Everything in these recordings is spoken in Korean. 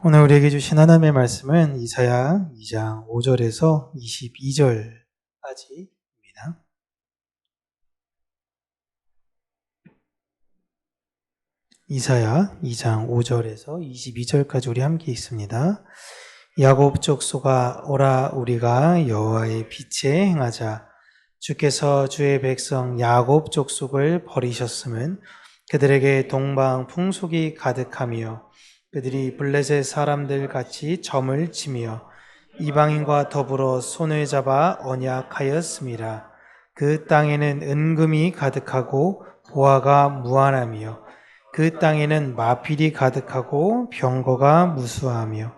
오늘 우리에게 주신 하나님의 말씀은 이사야 2장 5절에서 22절까지입니다. 이사야 2장 5절에서 22절까지 우리 함께 읽습니다. 야곱 족속아 오라 우리가 여호와의 빛에 행하자. 주께서 주의 백성 야곱 족속을 버리셨음은 그들에게 동방 풍속이 가득하며 그들이 블레셋 사람들 같이 점을 치며 이방인과 더불어 손을 잡아 언약하였음이라. 그 땅에는 은금이 가득하고 보화가 무한하며 그 땅에는 마필이 가득하고 병거가 무수하며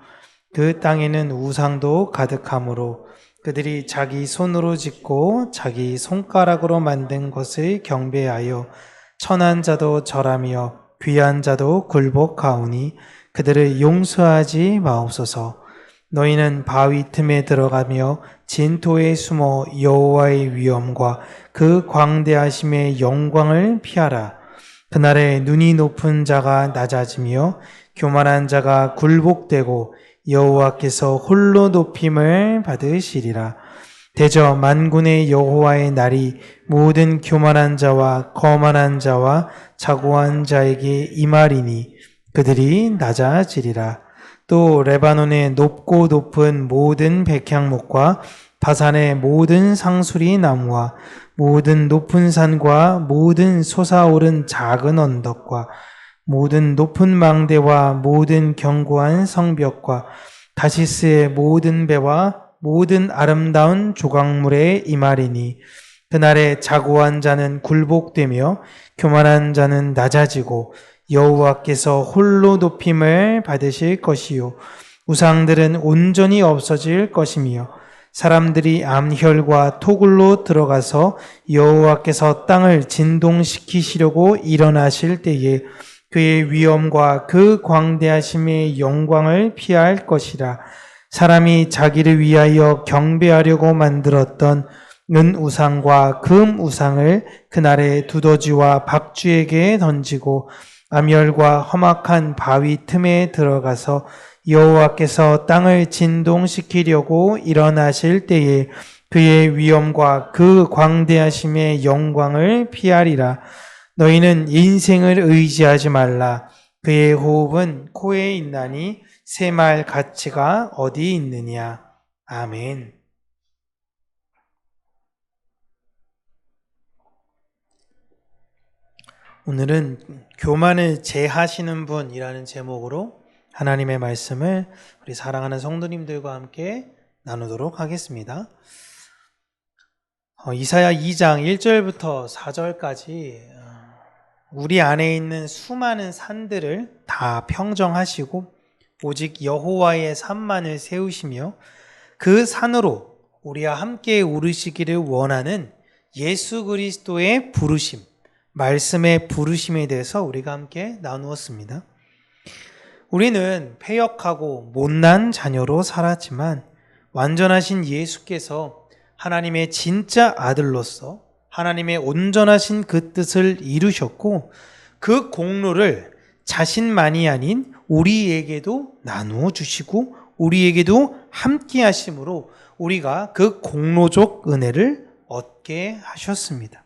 그 땅에는 우상도 가득하므로 그들이 자기 손으로 짓고 자기 손가락으로 만든 것을 경배하여 천한 자도 절하며 귀한 자도 굴복하오니 그들을 용서하지 마옵소서. 너희는 바위 틈에 들어가며 진토에 숨어 여호와의 위엄과 그 광대하심의 영광을 피하라. 그날에 눈이 높은 자가 낮아지며 교만한 자가 굴복되고 여호와께서 홀로 높임을 받으시리라. 대저 만군의 여호와의 날이 모든 교만한 자와 거만한 자와 자고한 자에게 임하리니 그들이 낮아지리라. 또 레바논의 높고 높은 모든 백향목과 바산의 모든 상수리 나무와 모든 높은 산과 모든 솟아오른 작은 언덕과 모든 높은 망대와 모든 견고한 성벽과 다시스의 모든 배와 모든 아름다운 조각물에 임하리니 그날에 자고한 자는 굴복되며 교만한 자는 낮아지고 여호와께서 홀로 높임을 받으실 것이요 우상들은 온전히 없어질 것이며 사람들이 암혈과 토굴로 들어가서 여호와께서 땅을 진동시키시려고 일어나실 때에 그의 위엄과 그 광대하심의 영광을 피할 것이라. 사람이 자기를 위하여 경배하려고 만들었던 은우상과 금우상을 그날에 두더지와 박쥐에게 던지고 암열과 험악한 바위 틈에 들어가서 여호와께서 땅을 진동시키려고 일어나실 때에 그의 위엄과 그 광대하심의 영광을 피하리라. 너희는 인생을 의지하지 말라. 그의 호흡은 코에 있나니 새말 가치가 어디 있느냐. 아멘. 오늘은 교만을 제하시는 분이라는 제목으로 하나님의 말씀을 우리 사랑하는 성도님들과 함께 나누도록 하겠습니다. 이사야 2장 1절부터 4절까지 우리 안에 있는 수많은 산들을 다 평정하시고 오직 여호와의 산만을 세우시며 그 산으로 우리와 함께 오르시기를 원하는 예수 그리스도의 부르심, 말씀의 부르심에 대해서 우리가 함께 나누었습니다. 우리는 패역하고 못난 자녀로 살았지만 완전하신 예수께서 하나님의 진짜 아들로서 하나님의 온전하신 그 뜻을 이루셨고 그 공로를 자신만이 아닌 우리에게도 나누어 주시고 우리에게도 함께 하심으로 우리가 그 공로적 은혜를 얻게 하셨습니다.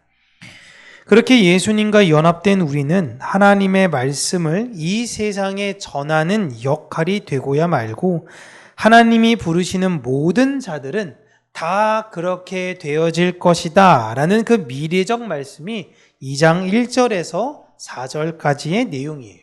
그렇게 예수님과 연합된 우리는 하나님의 말씀을 이 세상에 전하는 역할이 되고야 말고 하나님이 부르시는 모든 자들은 다 그렇게 되어질 것이다 라는 그 미래적 말씀이 2장 1절에서 4절까지의 내용이에요.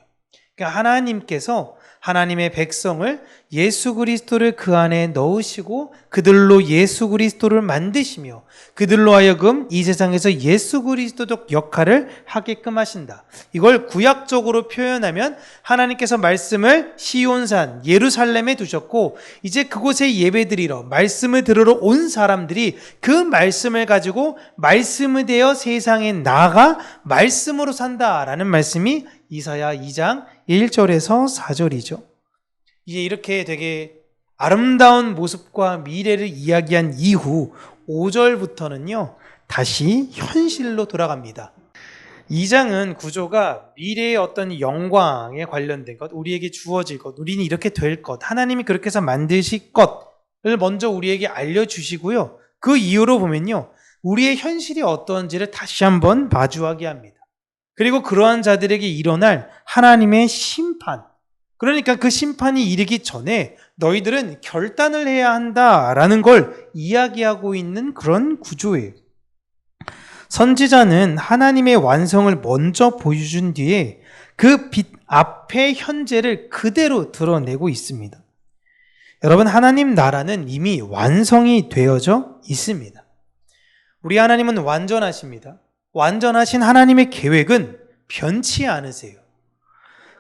그러니까 하나님께서 하나님의 백성을 예수 그리스도를 그 안에 넣으시고 그들로 예수 그리스도를 만드시며 그들로 하여금 이 세상에서 예수 그리스도적 역할을 하게끔 하신다. 이걸 구약적으로 표현하면 하나님께서 말씀을 시온산 예루살렘에 두셨고 이제 그곳에 예배드리러 말씀을 들으러 온 사람들이 그 말씀을 가지고 말씀을 대어 세상에 나아가 말씀으로 산다라는 말씀이 이사야 2장 1절에서 4절이죠. 이제 이렇게 되게 아름다운 모습과 미래를 이야기한 이후 5절부터는요 다시 현실로 돌아갑니다. 2장은 구조가 미래의 어떤 영광에 관련된 것, 우리에게 주어질 것, 우리는 이렇게 될 것, 하나님이 그렇게 해서 만드실 것을 먼저 우리에게 알려주시고요. 그 이후로 보면요, 우리의 현실이 어떤지를 다시 한번 마주하게 합니다. 그리고 그러한 자들에게 일어날 하나님의 심판, 그러니까 그 심판이 이르기 전에 너희들은 결단을 해야 한다라는 걸 이야기하고 있는 그런 구조예요. 선지자는 하나님의 완성을 먼저 보여준 뒤에 그 빛 앞의 현재를 그대로 드러내고 있습니다. 여러분, 하나님 나라는 이미 완성이 되어져 있습니다. 우리 하나님은 완전하십니다. 완전하신 하나님의 계획은 변치 않으세요.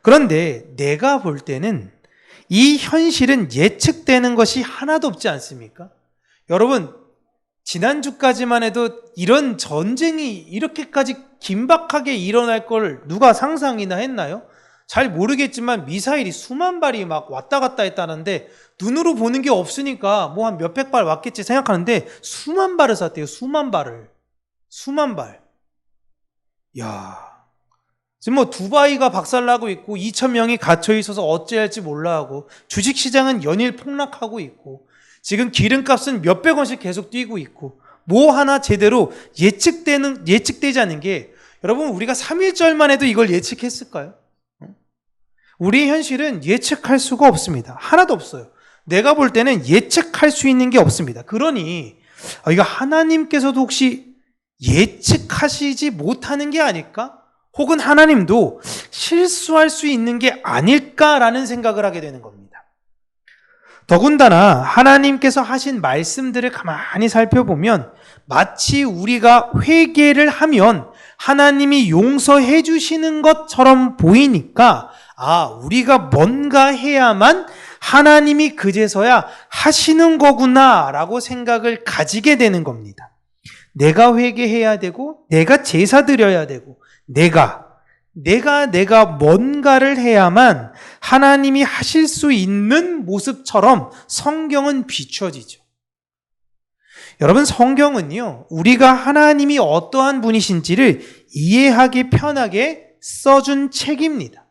그런데 내가 볼 때는 이 현실은 예측되는 것이 하나도 없지 않습니까? 여러분, 지난주까지만 해도 이런 전쟁이 이렇게까지 긴박하게 일어날 걸 누가 상상이나 했나요? 잘 모르겠지만 미사일이 수만 발이 막 왔다 갔다 했다는데 눈으로 보는 게 없으니까 뭐 한 몇백 발 왔겠지 생각하는데 수만 발을 쐈대요. 수만 발을. 수만 발. 야, 지금 뭐 두바이가 박살나고 있고 2,000명이 갇혀 있어서 어찌할지 몰라 하고 주식시장은 연일 폭락하고 있고 지금 기름값은 몇백 원씩 계속 뛰고 있고 뭐 하나 제대로 예측되지 않는 게, 여러분, 우리가 3.1절만 해도 이걸 예측했을까요? 우리의 현실은 예측할 수가 없습니다. 하나도 없어요. 내가 볼 때는 예측할 수 있는 게 없습니다. 그러니 이거 하나님께서도 혹시 예측하시지 못하는 게 아닐까? 혹은 하나님도 실수할 수 있는 게 아닐까라는 생각을 하게 되는 겁니다. 더군다나 하나님께서 하신 말씀들을 가만히 살펴보면 마치 우리가 회개를 하면 하나님이 용서해 주시는 것처럼 보이니까 우리가 뭔가 해야만 하나님이 그제서야 하시는 거구나 라고 생각을 가지게 되는 겁니다. 내가 회개해야 되고 내가 제사 드려야 되고 내가 뭔가를 해야만 하나님이 하실 수 있는 모습처럼 성경은 비춰지죠. 여러분, 성경은요, 우리가 하나님이 어떠한 분이신지를 이해하기 편하게 써준 책입니다.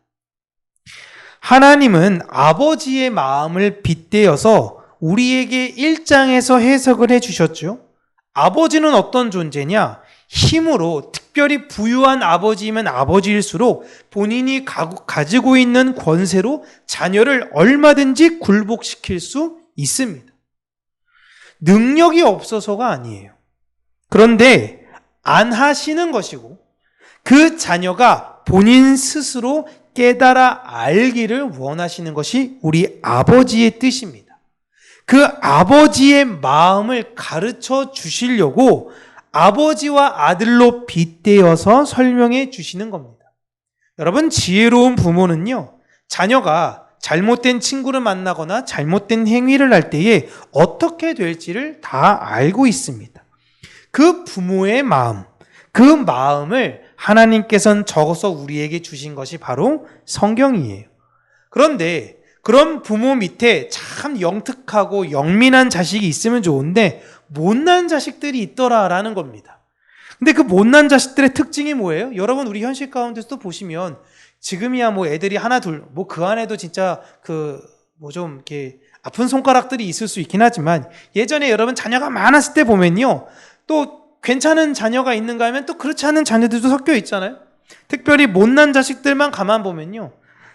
하나님은 아버지의 마음을 빗대어서 우리에게 1장에서 해석을 해주셨죠. 아버지는 어떤 존재냐? 힘으로 특별히 부유한 아버지이면 아버지일수록 본인이 가지고 있는 권세로 자녀를 얼마든지 굴복시킬 수 있습니다. 능력이 없어서가 아니에요. 그런데 안 하시는 것이고 그 자녀가 본인 스스로 깨달아 알기를 원하시는 것이 우리 아버지의 뜻입니다. 그 아버지의 마음을 가르쳐 주시려고 아버지와 아들로 빗대어서 설명해 주시는 겁니다. 여러분, 지혜로운 부모는요, 자녀가 잘못된 친구를 만나거나 잘못된 행위를 할 때에 어떻게 될지를 다 알고 있습니다. 그 부모의 마음, 그 마음을 하나님께서는 적어서 우리에게 주신 것이 바로 성경이에요. 그런데 그런 부모 밑에 참 영특하고 영민한 자식이 있으면 좋은데 못난 자식들이 있더라라는 겁니다. 근데 그 못난 자식들의 특징이 뭐예요? 여러분, 우리 현실 가운데서도 보시면 지금이야 뭐 애들이 하나 둘, 뭐 그 안에도 진짜 좀 이렇게 아픈 손가락들이 있을 수 있긴 하지만 예전에 여러분 자녀가 많았을 때 보면요, 또 괜찮은 자녀가 있는가 하면 또 그렇지 않은 자녀들도 섞여 있잖아요. 특별히 못난 자식들만 가만 보면요,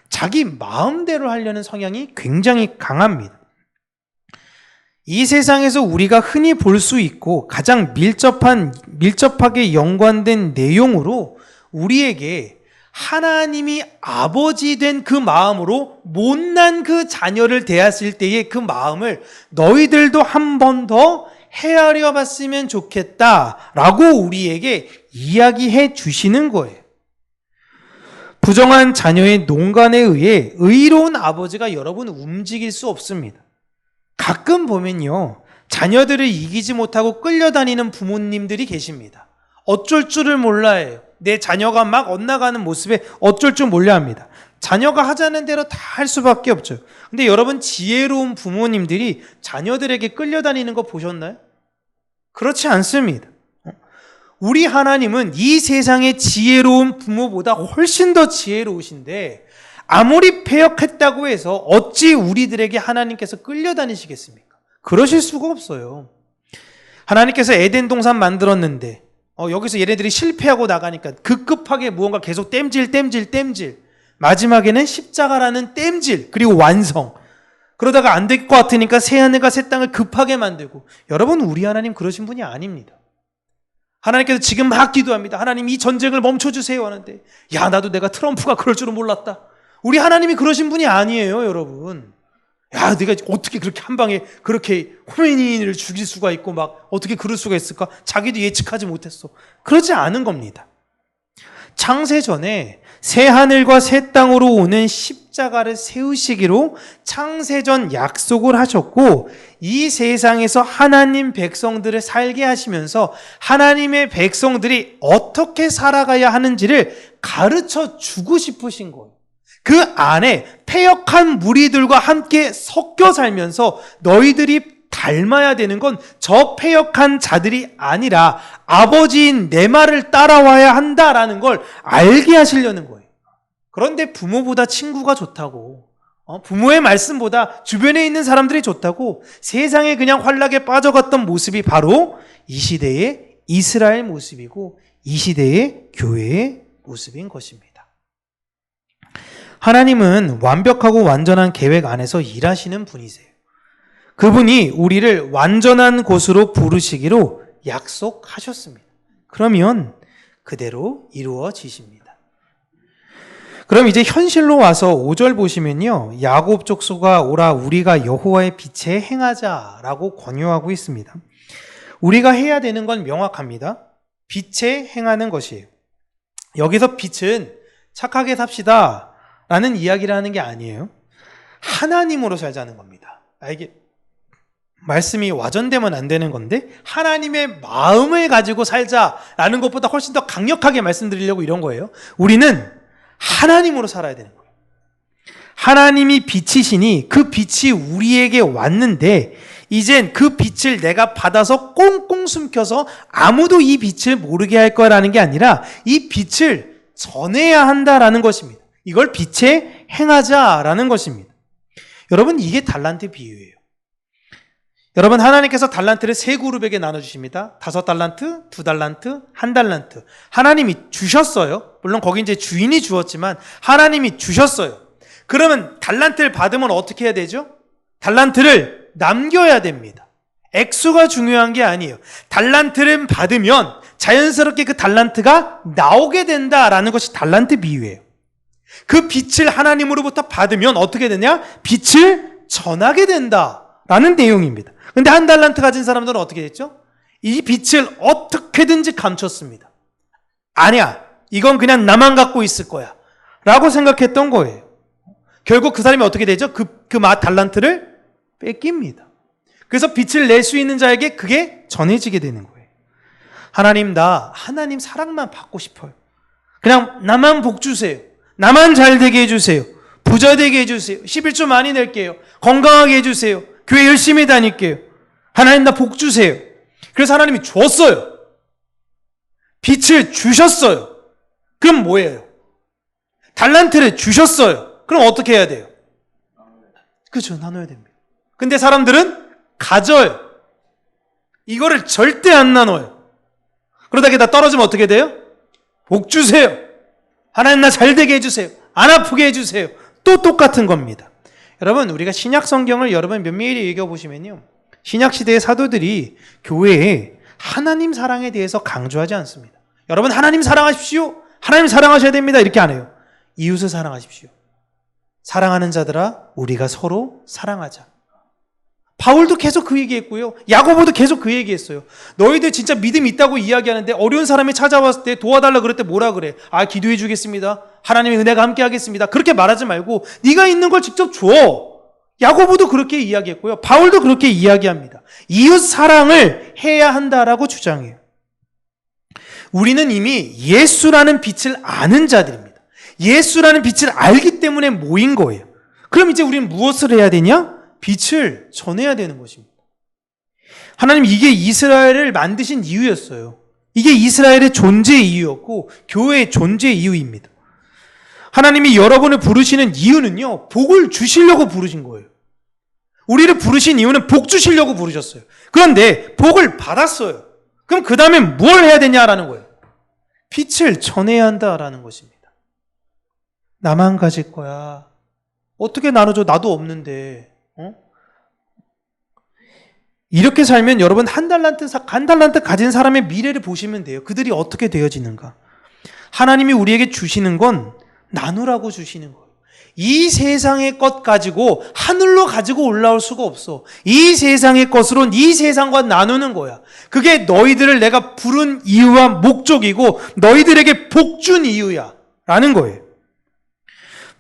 자기 마음대로 하려는 성향이 굉장히 강합니다. 이 세상에서 우리가 흔히 볼 수 있고 가장 밀접하게 연관된 내용으로 우리에게 하나님이 아버지 된 그 마음으로 못난 그 자녀를 대했을 때의 그 마음을 너희들도 한 번 더 헤아려 봤으면 좋겠다라고 우리에게 이야기해 주시는 거예요. 부정한 자녀의 농간에 의해 의로운 아버지가 여러분 움직일 수 없습니다. 가끔 보면요, 자녀들을 이기지 못하고 끌려다니는 부모님들이 계십니다. 어쩔 줄을 몰라해요. 내 자녀가 막 엇나가는 모습에 어쩔 줄 몰라 합니다. 자녀가 하자는 대로 다 할 수밖에 없죠. 근데 여러분, 지혜로운 부모님들이 자녀들에게 끌려다니는 거 보셨나요? 그렇지 않습니다. 우리 하나님은 이 세상의 지혜로운 부모보다 훨씬 더 지혜로우신데 아무리 패역했다고 해서 어찌 우리들에게 하나님께서 끌려다니시겠습니까? 그러실 수가 없어요. 하나님께서 에덴 동산 만들었는데 여기서 얘네들이 실패하고 나가니까 급급하게 무언가 계속 땜질 마지막에는 십자가라는 땜질 그리고 완성. 그러다가 안 될 것 같으니까 새하늘과 새 땅을 급하게 만들고. 여러분, 우리 하나님 그러신 분이 아닙니다. 하나님께서 지금 막 기도합니다. 하나님, 이 전쟁을 멈춰주세요 하는데, 야, 나도 내가 트럼프가 그럴 줄은 몰랐다. 우리 하나님이 그러신 분이 아니에요, 여러분. 야, 내가 어떻게 그렇게 한 방에 그렇게 호메니를 죽일 수가 있고 막 어떻게 그럴 수가 있을까? 자기도 예측하지 못했어. 그러지 않은 겁니다. 창세전에 새 하늘과 새 땅으로 오는 십자가를 세우시기로 창세전 약속을 하셨고, 이 세상에서 하나님 백성들을 살게 하시면서 하나님의 백성들이 어떻게 살아가야 하는지를 가르쳐 주고 싶으신 거예요. 그 안에 패역한 무리들과 함께 섞여 살면서 너희들이 닮아야 되는 건 저 패역한 자들이 아니라 아버지인 내 말을 따라와야 한다라는 걸 알게 하시려는 거예요. 그런데 부모보다 친구가 좋다고, 부모의 말씀보다 주변에 있는 사람들이 좋다고 세상에 그냥 환락에 빠져갔던 모습이 바로 이 시대의 이스라엘 모습이고 이 시대의 교회의 모습인 것입니다. 하나님은 완벽하고 완전한 계획 안에서 일하시는 분이세요. 그분이 우리를 완전한 곳으로 부르시기로 약속하셨습니다. 그러면 그대로 이루어지십니다. 그럼 이제 현실로 와서 5절 보시면요, 야곱 족속아 오라 우리가 여호와의 빛에 행하자라고 권유하고 있습니다. 우리가 해야 되는 건 명확합니다. 빛에 행하는 것이에요. 여기서 빛은 착하게 삽시다 라는 이야기를 하는 게 아니에요. 하나님으로 살자는 겁니다. 이게 말씀이 와전되면 안 되는 건데, 하나님의 마음을 가지고 살자라는 것보다 훨씬 더 강력하게 말씀드리려고 이런 거예요. 우리는 하나님으로 살아야 되는 거예요. 하나님이 빛이시니 그 빛이 우리에게 왔는데 이젠 그 빛을 내가 받아서 꽁꽁 숨겨서 아무도 이 빛을 모르게 할 거라는 게 아니라 이 빛을 전해야 한다라는 것입니다. 이걸 빛에 행하자라는 것입니다. 여러분, 이게 달란트 비유예요. 여러분, 하나님께서 달란트를 세 그룹에게 나눠주십니다. 5달란트, 2달란트, 1달란트. 하나님이 주셨어요. 물론 거기 이제 주인이 주었지만 하나님이 주셨어요. 그러면 달란트를 받으면 어떻게 해야 되죠? 달란트를 남겨야 됩니다. 액수가 중요한 게 아니에요. 달란트를 받으면 자연스럽게 그 달란트가 나오게 된다라는 것이 달란트 비유예요. 그 빛을 하나님으로부터 받으면 어떻게 되냐? 빛을 전하게 된다라는 내용입니다. 근데 1달란트 가진 사람들은 어떻게 됐죠? 이 빛을 어떻게든지 감췄습니다. 아니야, 이건 그냥 나만 갖고 있을 거야 라고 생각했던 거예요. 결국 그 사람이 어떻게 되죠? 그 달란트를 뺏깁니다. 그래서 빛을 낼 수 있는 자에게 그게 전해지게 되는 거예요. 하나님, 나 하나님 사랑만 받고 싶어요. 그냥 나만 복 주세요. 나만 잘 되게 해주세요. 부자 되게 해주세요. 11조 많이 낼게요. 건강하게 해주세요. 교회 열심히 다닐게요. 하나님, 나 복 주세요. 그래서 하나님이 줬어요. 빛을 주셨어요. 그럼 뭐예요? 달란트를 주셨어요. 그럼 어떻게 해야 돼요? 그렇죠, 나눠야 됩니다. 근데 사람들은 가져요. 이거를 절대 안 나눠요. 그러다가 다 떨어지면 어떻게 돼요? 복 주세요. 하나님, 나 잘 되게 해주세요. 안 아프게 해주세요. 또 똑같은 겁니다. 여러분, 우리가 신약 성경을 여러분 면밀히 읽어보시면요, 신약 시대의 사도들이 교회에 하나님 사랑에 대해서 강조하지 않습니다. 여러분, 하나님 사랑하십시오. 하나님 사랑하셔야 됩니다. 이렇게 안 해요. 이웃을 사랑하십시오. 사랑하는 자들아, 우리가 서로 사랑하자. 바울도 계속 그 얘기했고요. 야고보도 계속 그 얘기했어요. 너희들 진짜 믿음 있다고 이야기하는데 어려운 사람이 찾아왔을 때 도와달라 그럴 때 뭐라 그래? 기도해 주겠습니다. 하나님의 은혜가 함께 하겠습니다. 그렇게 말하지 말고 네가 있는 걸 직접 줘. 야고보도 그렇게 이야기했고요. 바울도 그렇게 이야기합니다. 이웃 사랑을 해야 한다라고 주장해요. 우리는 이미 예수라는 빛을 아는 자들입니다. 예수라는 빛을 알기 때문에 모인 거예요. 그럼 이제 우리는 무엇을 해야 되냐? 빛을 전해야 되는 것입니다. 하나님, 이게 이스라엘을 만드신 이유였어요. 이게 이스라엘의 존재 이유였고 교회의 존재 이유입니다. 하나님이 여러분을 부르시는 이유는요, 복을 주시려고 부르신 거예요. 우리를 부르신 이유는 복 주시려고 부르셨어요. 그런데 복을 받았어요. 그럼 그 다음에 뭘 해야 되냐라는 거예요. 빛을 전해야 한다라는 것입니다. 나만 가질 거야. 어떻게 나눠줘? 나도 없는데. 이렇게 살면 여러분 한 달란트 가진 사람의 미래를 보시면 돼요. 그들이 어떻게 되어지는가. 하나님이 우리에게 주시는 건 나누라고 주시는 거예요. 이 세상의 것 가지고 하늘로 가지고 올라올 수가 없어. 이 세상의 것으로는 이 세상과 나누는 거야. 그게 너희들을 내가 부른 이유와 목적이고 너희들에게 복 준 이유야 라는 거예요.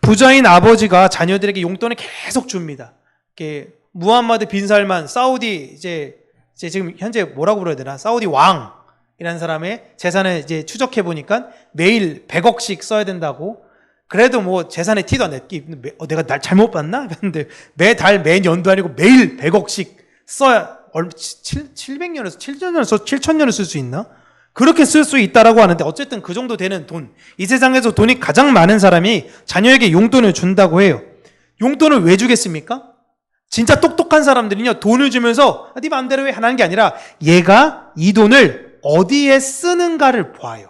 부자인 아버지가 자녀들에게 용돈을 계속 줍니다. 이렇게 무함마드 빈 살만 사우디 이제 지금 현재 뭐라고 불러야 되나? 사우디 왕이라는 사람의 재산을 이제 추적해 보니까 매일 100억씩 써야 된다고. 그래도 뭐 재산의 티도 안 냈기. 내가 날 잘못 봤나? 근데 매달 매년도 아니고 매일 100억씩 써야 700년에서 7년에서 7,000년을 쓸 수 있나? 그렇게 쓸 수 있다라고 하는데 어쨌든 그 정도 되는 돈. 이 세상에서 돈이 가장 많은 사람이 자녀에게 용돈을 준다고 해요. 용돈을 왜 주겠습니까? 진짜 똑똑한 사람들은요, 돈을 주면서 네 마음대로 해 하는 게 아니라 얘가 이 돈을 어디에 쓰는가를 봐요.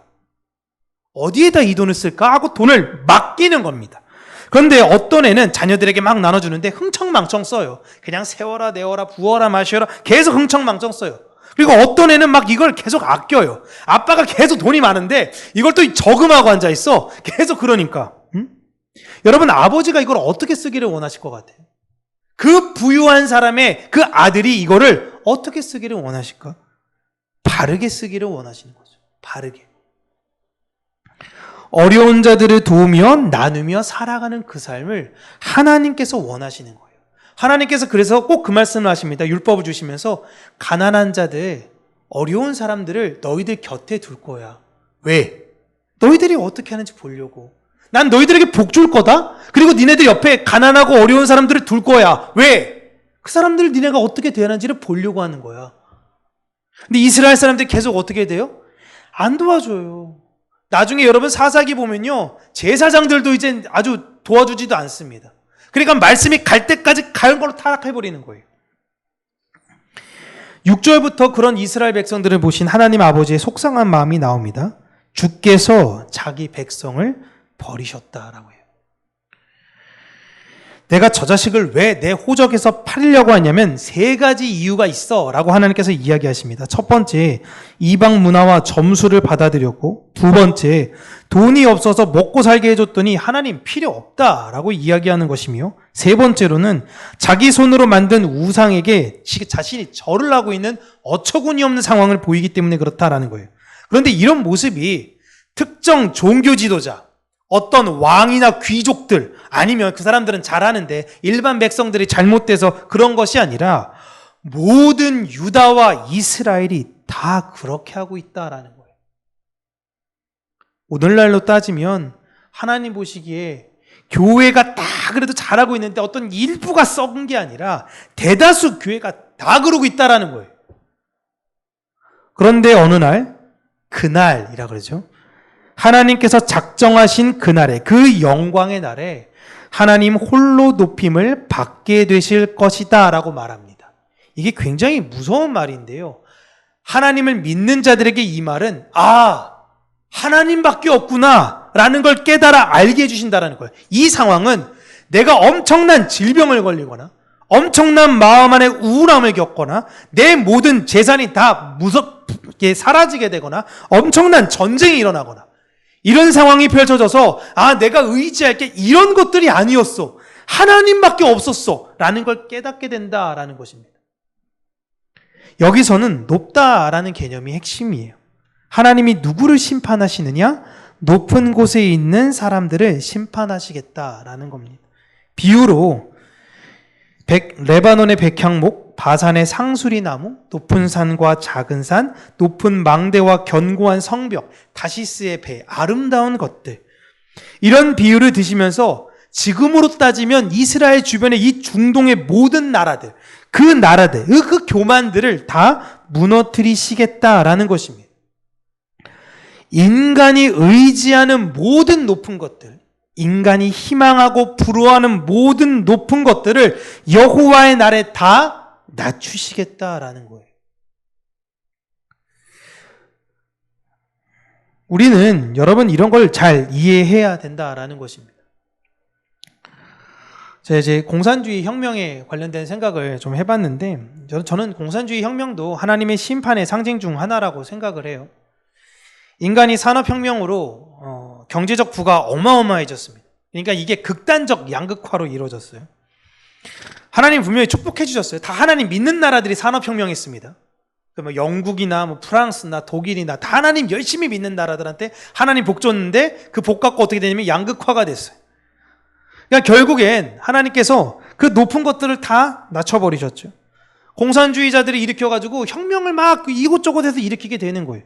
어디에다 이 돈을 쓸까 하고 돈을 맡기는 겁니다. 그런데 어떤 애는 자녀들에게 막 나눠주는데 흥청망청 써요. 그냥 세워라 내워라 부어라 마셔라 계속 흥청망청 써요. 그리고 어떤 애는 막 이걸 계속 아껴요. 아빠가 계속 돈이 많은데 이걸 또 저금하고 앉아있어. 계속 그러니까. 여러분 아버지가 이걸 어떻게 쓰기를 원하실 것 같아요? 그 부유한 사람의 그 아들이 이거를 어떻게 쓰기를 원하실까? 바르게 쓰기를 원하시는 거죠. 바르게. 어려운 자들을 도우며 나누며 살아가는 그 삶을 하나님께서 원하시는 거예요. 하나님께서 그래서 꼭 그 말씀을 하십니다. 율법을 주시면서 가난한 자들, 어려운 사람들을 너희들 곁에 둘 거야. 왜? 너희들이 어떻게 하는지 보려고. 난 너희들에게 복 줄 거다? 그리고 니네들 옆에 가난하고 어려운 사람들을 둘 거야. 왜? 그 사람들을 니네가 어떻게 대하는지를 보려고 하는 거야. 근데 이스라엘 사람들이 계속 어떻게 돼요? 안 도와줘요. 나중에 여러분 사사기 보면요, 제사장들도 이제 아주 도와주지도 않습니다. 그러니까 말씀이 갈 때까지 가는 걸로 타락해버리는 거예요. 6절부터 그런 이스라엘 백성들을 보신 하나님 아버지의 속상한 마음이 나옵니다. 주께서 자기 백성을 버리셨다라고 해요. 내가 저 자식을 왜 내 호적에서 팔려고 하냐면 세 가지 이유가 있어 라고 하나님께서 이야기하십니다. 첫 번째, 이방 문화와 점수를 받아들였고, 두 번째, 돈이 없어서 먹고 살게 해줬더니 하나님 필요 없다라고 이야기하는 것이며, 세 번째로는 자기 손으로 만든 우상에게 자신이 절을 하고 있는 어처구니 없는 상황을 보이기 때문에 그렇다라는 거예요. 그런데 이런 모습이 특정 종교 지도자, 어떤 왕이나 귀족들, 아니면 그 사람들은 잘하는데 일반 백성들이 잘못돼서 그런 것이 아니라 모든 유다와 이스라엘이 다 그렇게 하고 있다라는 거예요. 오늘날로 따지면 하나님 보시기에 교회가 다 그래도 잘하고 있는데 어떤 일부가 썩은 게 아니라 대다수 교회가 다 그러고 있다라는 거예요. 그런데 어느 날, 그날이라 그러죠. 하나님께서 작정하신 그날에, 그 영광의 날에 하나님 홀로 높임을 받게 되실 것이다 라고 말합니다. 이게 굉장히 무서운 말인데요. 하나님을 믿는 자들에게 이 말은 하나님밖에 없구나 라는 걸 깨달아 알게 해주신다는 거예요. 이 상황은 내가 엄청난 질병을 걸리거나 엄청난 마음 안에 우울함을 겪거나 내 모든 재산이 다 무섭게 사라지게 되거나 엄청난 전쟁이 일어나거나 이런 상황이 펼쳐져서 내가 의지할 게 이런 것들이 아니었어. 하나님밖에 없었어. 라는 걸 깨닫게 된다라는 것입니다. 여기서는 높다라는 개념이 핵심이에요. 하나님이 누구를 심판하시느냐? 높은 곳에 있는 사람들을 심판하시겠다라는 겁니다. 비유로 레바논의 백향목, 바산의 상수리나무, 높은 산과 작은 산, 높은 망대와 견고한 성벽, 다시스의 배, 아름다운 것들. 이런 비유를 드시면서 지금으로 따지면 이스라엘 주변의 이 중동의 모든 나라들, 그 교만들을 다 무너뜨리시겠다라는 것입니다. 인간이 의지하는 모든 높은 것들, 인간이 희망하고 부러워하는 모든 높은 것들을 여호와의 날에 다 낮추시겠다라는 거예요. 우리는 여러분 이런 걸 잘 이해해야 된다라는 것입니다. 제가 이제 공산주의 혁명에 관련된 생각을 좀 해봤는데, 저는 공산주의 혁명도 하나님의 심판의 상징 중 하나라고 생각을 해요. 인간이 산업혁명으로 경제적 부가 어마어마해졌습니다. 그러니까 이게 극단적 양극화로 이루어졌어요. 하나님 분명히 축복해 주셨어요. 다 하나님 믿는 나라들이 산업혁명했습니다. 뭐 영국이나 뭐 프랑스나 독일이나 다 하나님 열심히 믿는 나라들한테 하나님 복 줬는데 그 복 갖고 어떻게 되냐면 양극화가 됐어요. 그러니까 결국엔 하나님께서 그 높은 것들을 다 낮춰버리셨죠. 공산주의자들이 일으켜가지고 혁명을 막 이곳저곳에서 일으키게 되는 거예요.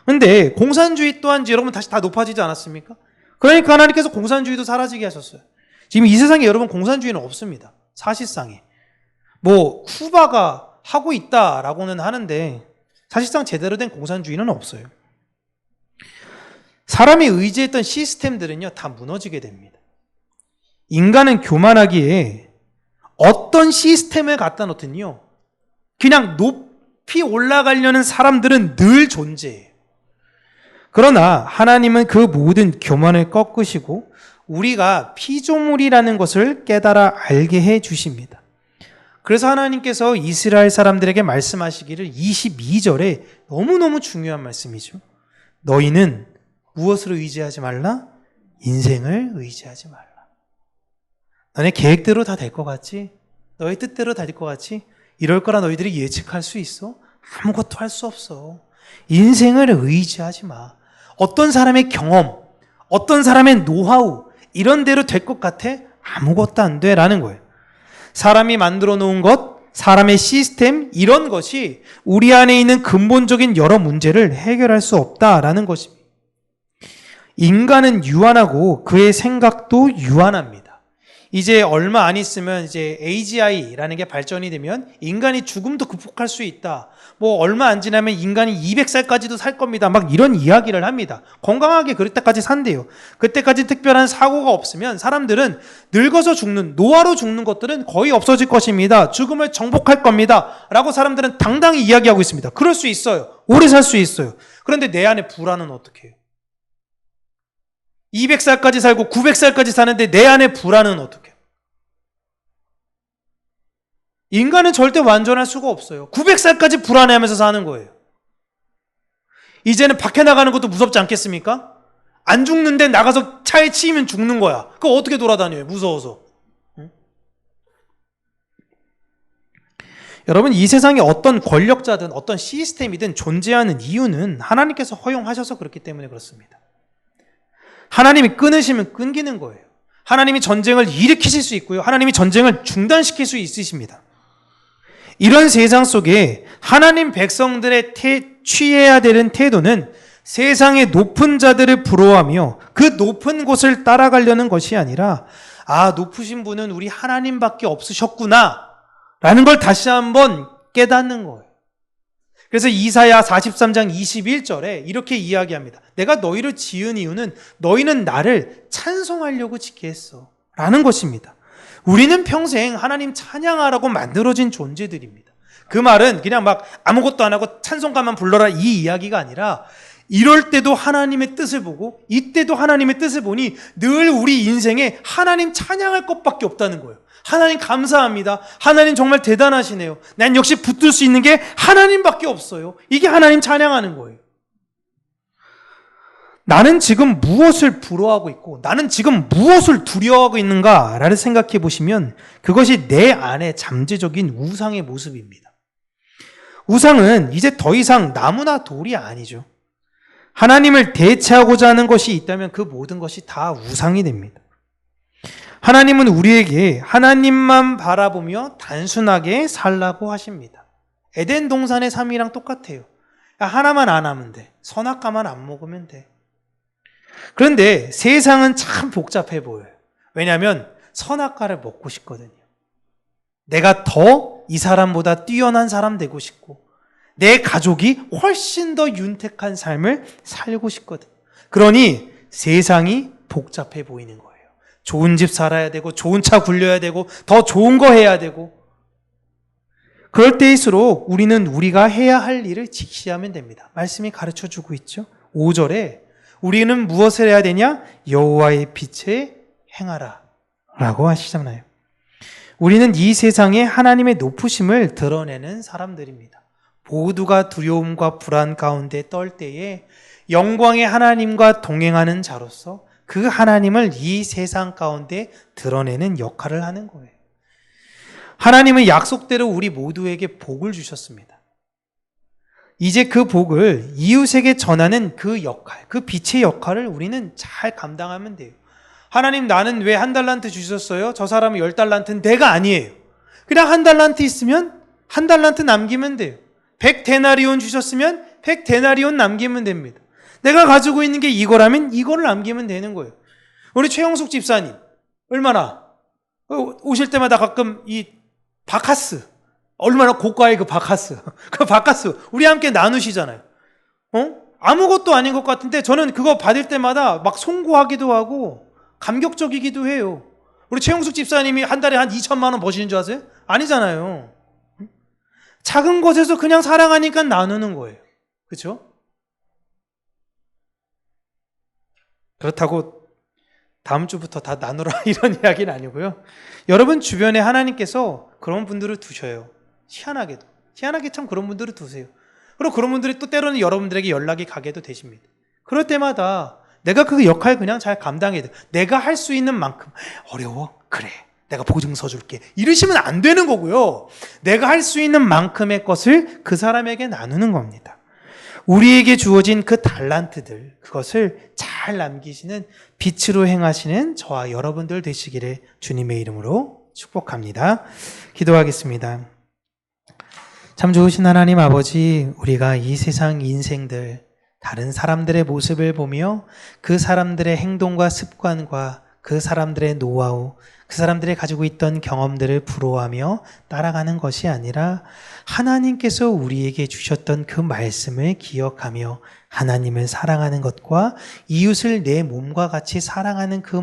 근데 공산주의 또한 여러분 다시 다 높아지지 않았습니까? 그러니까 하나님께서 공산주의도 사라지게 하셨어요. 지금 이 세상에 여러분 공산주의는 없습니다. 사실상에. 뭐 쿠바가 하고 있다라고는 하는데 사실상 제대로 된 공산주의는 없어요. 사람이 의지했던 시스템들은요 다 무너지게 됩니다. 인간은 교만하기에 어떤 시스템을 갖다 놓든요 그냥 높이 올라가려는 사람들은 늘 존재해요. 그러나 하나님은 그 모든 교만을 꺾으시고 우리가 피조물이라는 것을 깨달아 알게 해 주십니다. 그래서 하나님께서 이스라엘 사람들에게 말씀하시기를 22절에 너무너무 중요한 말씀이죠. 너희는 무엇을 의지하지 말라? 인생을 의지하지 말라. 너네 계획대로 다 될 것 같지? 너희 뜻대로 다 될 것 같지? 이럴 거라 너희들이 예측할 수 있어? 아무것도 할 수 없어. 인생을 의지하지 마. 어떤 사람의 경험, 어떤 사람의 노하우 이런 대로 될 것 같아? 아무것도 안 돼 라는 거예요. 사람이 만들어 놓은 것, 사람의 시스템 이런 것이 우리 안에 있는 근본적인 여러 문제를 해결할 수 없다라는 것입니다. 인간은 유한하고 그의 생각도 유한합니다. 이제 얼마 안 있으면 이제 AGI라는 게 발전이 되면 인간이 죽음도 극복할 수 있다. 뭐 얼마 안 지나면 인간이 200살까지도 살 겁니다. 막 이런 이야기를 합니다. 건강하게 그럴 때까지 산대요. 그때까지 특별한 사고가 없으면 사람들은 늙어서 죽는, 노화로 죽는 것들은 거의 없어질 것입니다. 죽음을 정복할 겁니다. 라고 사람들은 당당히 이야기하고 있습니다. 그럴 수 있어요. 오래 살 수 있어요. 그런데 내 안에 불안은 어떻게 해요? 200살까지 살고 900살까지 사는데 내 안에 불안은 어떻게 해요? 인간은 절대 완전할 수가 없어요. 900살까지 불안해하면서 사는 거예요. 이제는 밖에 나가는 것도 무섭지 않겠습니까? 안 죽는데 나가서 차에 치이면 죽는 거야. 그거 어떻게 돌아다녀요? 무서워서. 응? 여러분 이 세상에 어떤 권력자든 어떤 시스템이든 존재하는 이유는 하나님께서 허용하셔서 그렇기 때문에 그렇습니다. 하나님이 끊으시면 끊기는 거예요. 하나님이 전쟁을 일으키실 수 있고요. 하나님이 전쟁을 중단시킬 수 있으십니다. 이런 세상 속에 하나님 백성들의 취해야 되는 태도는 세상의 높은 자들을 부러워하며 그 높은 곳을 따라가려는 것이 아니라 아, 높으신 분은 우리 하나님밖에 없으셨구나 라는 걸 다시 한번 깨닫는 거예요. 그래서 이사야 43장 21절에 이렇게 이야기합니다. 내가 너희를 지은 이유는 너희는 나를 찬송하려고 짓게 했어 라는 것입니다. 우리는 평생 하나님 찬양하라고 만들어진 존재들입니다. 그 말은 그냥 막 아무것도 안 하고 찬송가만 불러라 이 이야기가 아니라 이럴 때도 하나님의 뜻을 보고 이때도 하나님의 뜻을 보니 늘 우리 인생에 하나님 찬양할 것밖에 없다는 거예요. 하나님 감사합니다. 하나님 정말 대단하시네요. 난 역시 붙들 수 있는 게 하나님밖에 없어요. 이게 하나님 찬양하는 거예요. 나는 지금 무엇을 부러워하고 있고 나는 지금 무엇을 두려워하고 있는가를 생각해 보시면 그것이 내 안에 잠재적인 우상의 모습입니다. 우상은 이제 더 이상 나무나 돌이 아니죠. 하나님을 대체하고자 하는 것이 있다면 그 모든 것이 다 우상이 됩니다. 하나님은 우리에게 하나님만 바라보며 단순하게 살라고 하십니다. 에덴 동산의 삶이랑 똑같아요. 하나만 안 하면 돼. 선악과만 안 먹으면 돼. 그런데 세상은 참 복잡해 보여요. 왜냐하면 선악과를 먹고 싶거든요. 내가 더 이 사람보다 뛰어난 사람 되고 싶고 내 가족이 훨씬 더 윤택한 삶을 살고 싶거든. 그러니 세상이 복잡해 보이는 거예요. 좋은 집 살아야 되고 좋은 차 굴려야 되고 더 좋은 거 해야 되고, 그럴 때일수록 우리는 우리가 해야 할 일을 직시하면 됩니다. 말씀이 가르쳐주고 있죠. 5절에 우리는 무엇을 해야 되냐? 여호와의 빛에 행하라 라고 하시잖아요. 우리는 이 세상에 하나님의 높으심을 드러내는 사람들입니다. 모두가 두려움과 불안 가운데 떨 때에 영광의 하나님과 동행하는 자로서 그 하나님을 이 세상 가운데 드러내는 역할을 하는 거예요. 하나님은 약속대로 우리 모두에게 복을 주셨습니다. 이제 그 복을 이웃에게 전하는 그 역할, 그 빛의 역할을 우리는 잘 감당하면 돼요. 하나님, 나는 왜 1달란트 주셨어요? 저 사람은 10달란트는 내가 아니에요. 그냥 1달란트 있으면 1달란트 남기면 돼요. 100데나리온 주셨으면 100데나리온 남기면 됩니다. 내가 가지고 있는 게 이거라면 이거를 남기면 되는 거예요. 우리 최영숙 집사님 얼마나 오실 때마다 가끔 이 바카스, 얼마나 고가의 그 바카스, 그 바카스 우리 함께 나누시잖아요. 아무것도 아닌 것 같은데 저는 그거 받을 때마다 막 송구하기도 하고 감격적이기도 해요. 우리 최영숙 집사님이 한 달에 한 2천만 원 버시는 줄 아세요? 아니잖아요. 작은 것에서 그냥 사랑하니까 나누는 거예요. 그렇죠? 그렇다고 다음 주부터 다 나누라 이런 이야기는 아니고요. 여러분 주변에 하나님께서 그런 분들을 두셔요. 희한하게 참 그런 분들을 두세요. 그리고 그런 분들이 또 때로는 여러분들에게 연락이 가게도 되십니다. 그럴 때마다 내가 그 역할 그냥 잘 감당해야 돼. 내가 할 수 있는 만큼. 어려워? 그래, 내가 보증서 줄게. 이러시면 안 되는 거고요. 내가 할 수 있는 만큼의 것을 그 사람에게 나누는 겁니다. 우리에게 주어진 그 달란트들, 그것을 잘 남기시는 빛으로 행하시는 저와 여러분들 되시기를 주님의 이름으로 축복합니다. 기도하겠습니다. 참 좋으신 하나님 아버지, 우리가 이 세상 인생들, 다른 사람들의 모습을 보며 그 사람들의 행동과 습관과 그 사람들의 노하우, 그 사람들이 가지고 있던 경험들을 부러워하며 따라가는 것이 아니라 하나님께서 우리에게 주셨던 그 말씀을 기억하며 하나님을 사랑하는 것과 이웃을 내 몸과 같이 사랑하는 그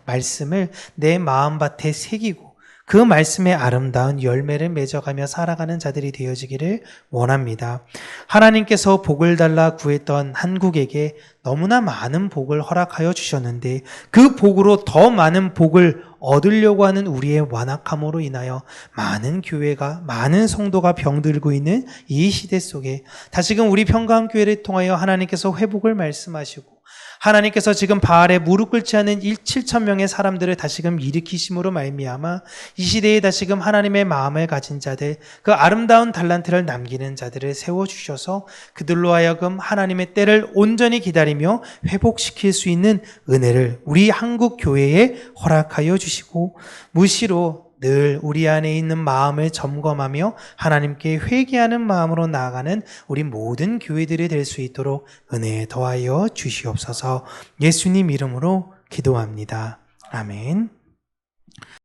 말씀을 내 마음밭에 새기고 그 말씀의 아름다운 열매를 맺어가며 살아가는 자들이 되어지기를 원합니다. 하나님께서 복을 달라 구했던 한국에게 너무나 많은 복을 허락하여 주셨는데 그 복으로 더 많은 복을 얻으려고 하는 우리의 완악함으로 인하여 많은 교회가, 많은 성도가 병들고 있는 이 시대 속에 다시금 우리 평강교회를 통하여 하나님께서 회복을 말씀하시고 하나님께서 지금 바알에 무릎 꿇지 않은 7,000명의 사람들을 다시금 일으키심으로 말미암아 이 시대에 다시금 하나님의 마음을 가진 자들, 그 아름다운 달란트를 남기는 자들을 세워주셔서 그들로 하여금 하나님의 때를 온전히 기다리며 회복시킬 수 있는 은혜를 우리 한국 교회에 허락하여 주시고 무시로 늘 우리 안에 있는 마음을 점검하며 하나님께 회개하는 마음으로 나아가는 우리 모든 교회들이 될 수 있도록 은혜에 더하여 주시옵소서. 예수님 이름으로 기도합니다. 아멘.